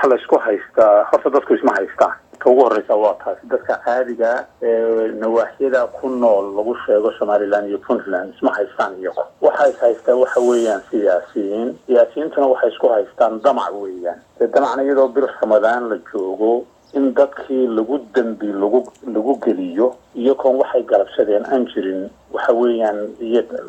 waxa la isku haystaa horta dadku isma haystaan ugu horeysa waa taas dadka caadiga nawaaxiyada ku nool lagu sheego Somaliland iyo Puntland isma haystaan iyagu waxa ay haystaan waxa weeyaan siyaasiyiintuna waxay isku haystaan damac weeyaan damacna iyadoo bir Ramadaan la joogo in dadkii lagu dambi lagu geliyo iyo koon waxay galabsadeen aan jirin waxa weeyaan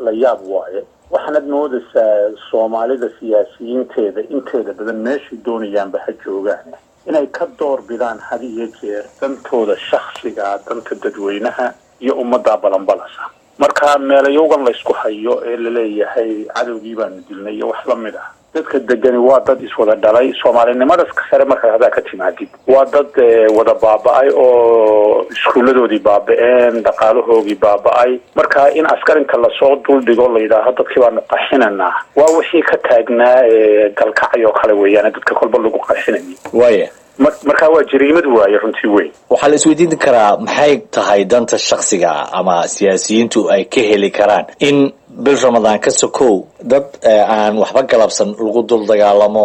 la yaab waaye waxaad moodaysaa Soomaalida siyaasiyiinteeda inteeda badan meeshii doonayaanba ha joogaan inay ka door bidaan hadiyo jeer dantooda shakhsiga danta dadweynaha iyo ummadda balanbalasa marka meelayowgan la isku hayo ee la leeyahay cadawgii baan dilnay iyo wax la mid ah dadka degani waa dad iswada dhalay Soomaalinimada sare marka hada ka timaadid waa dad wada baaba'ay oo iskuuladoodii baaba'een dhaqaalahoodii baaba'ay marka in askarinka la soo duldhigo la yiraahdo dadkii baan qaxinana waa wixii ka taagnaa galkacyo kale weeyaan dadka kolba lagu qaxinayay waaya marka waa jariimad waaye runtii weyn waxa la isweydiin karaa maxay tahay danta shakhsiga ama siyaasiyiintu ay ka heli karaan in bil Ramadaan ka sokow dad aan waxba galabsan lagu dul dagaalamo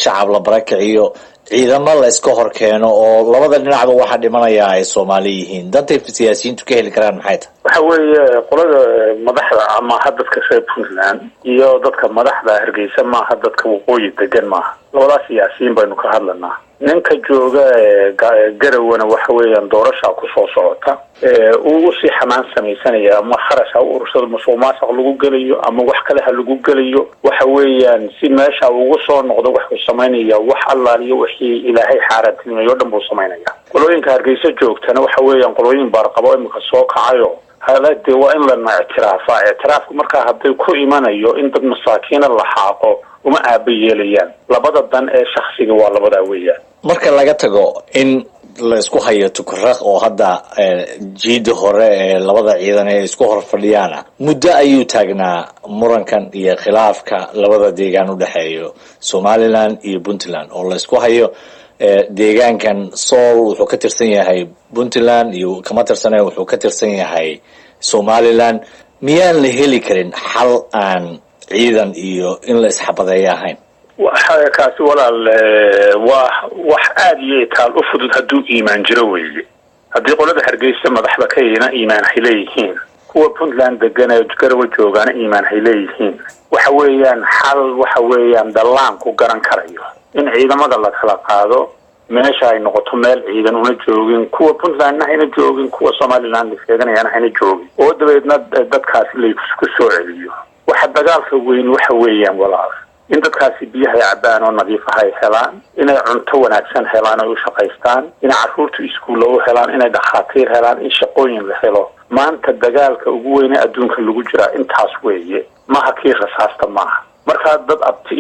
shacab la barakiciyo ciidamo la iska hor keeno oo labada dhinacba waxa dhimanaya ay Soomaali yihiin danta siyaasiyiintu ka heli karaan maxay tahay waxa weeye qolada madaxda ama dadka reer Puntland iyo dadka madaxda Hargeysa ma dadka waqooyi degan ma labada siyaasiyiin baynu ka hadlanaa ninka jooga garawana waxa weeyaan doorasho ku soo socota uu si xamaan sameeysanaya ama kharash u urursado musuqmaasuq lagu galayo ama wax kale ha lagu galayo waxa weeyaan si meesha ugu soo noqdo wax uu sameeynaya wax Allah iyo wixii Ilaahay xaaradnimayo dhan buu sameeynaya qolooyinka Hargeysa joogtana waxa weeyaan qolooyin barqabo imika soo kacayo halade waa in la ictiraafku marka haday ku imanayo in dad masaakiin la xaaqo uma aabayeelayaan labada dan ee shakhsiga waa labada weeyaan marka laga tago in la isku hayo tukraq oo hadda jiida hore ee labada ciidan ee isku hor fadhiyaan muddo ayuu taagnaa murankan iyo khilaafka labada deegaan u dhaxeeyo Somaliland iyo Puntland oo la isku hayo deegaankan Sool wuxuu ka tirsan yahay Puntland iyo kama tirsanay wuxuu ka tirsan yahay Somaliland miyaan la heli karin xal aan ciidan iyo in la isxabadeeyahayn waxa kaasi walaal wax aad iyo taal u fudud haduu iimaan jiro weeye hadii qolada Hargeysa madaxda ka iimaan ay leeyihiin kuwa Puntland degan ee garawa joogaan iimaan ay leeyihiin waxa weeyaan xal waxa weeyaan dalaan ku garan karayo in ciidamada la kala qaado meesha ay noqoto meel ciidan una joogin kuwa Puntland ayna joogin kuwa Somaliland sheeganayaan ayna joogin oo dabeedna dadkaasi la isku soo celiyo waxa dagaalka weyn waxa weeyaan walaal in dadkaasi biyaha cabaan oo nadiif ah ay helaan inay cunto wanaagsan helaan oo shaqaystaan in carruurtu iskuul oo helaan inay dhaqaatiir helaan in shaqooyin la helo maanta dagaalka ugu weyn ee adduunka lagu jira intaas weeye ma hakii rasaasta maaha marka dad abti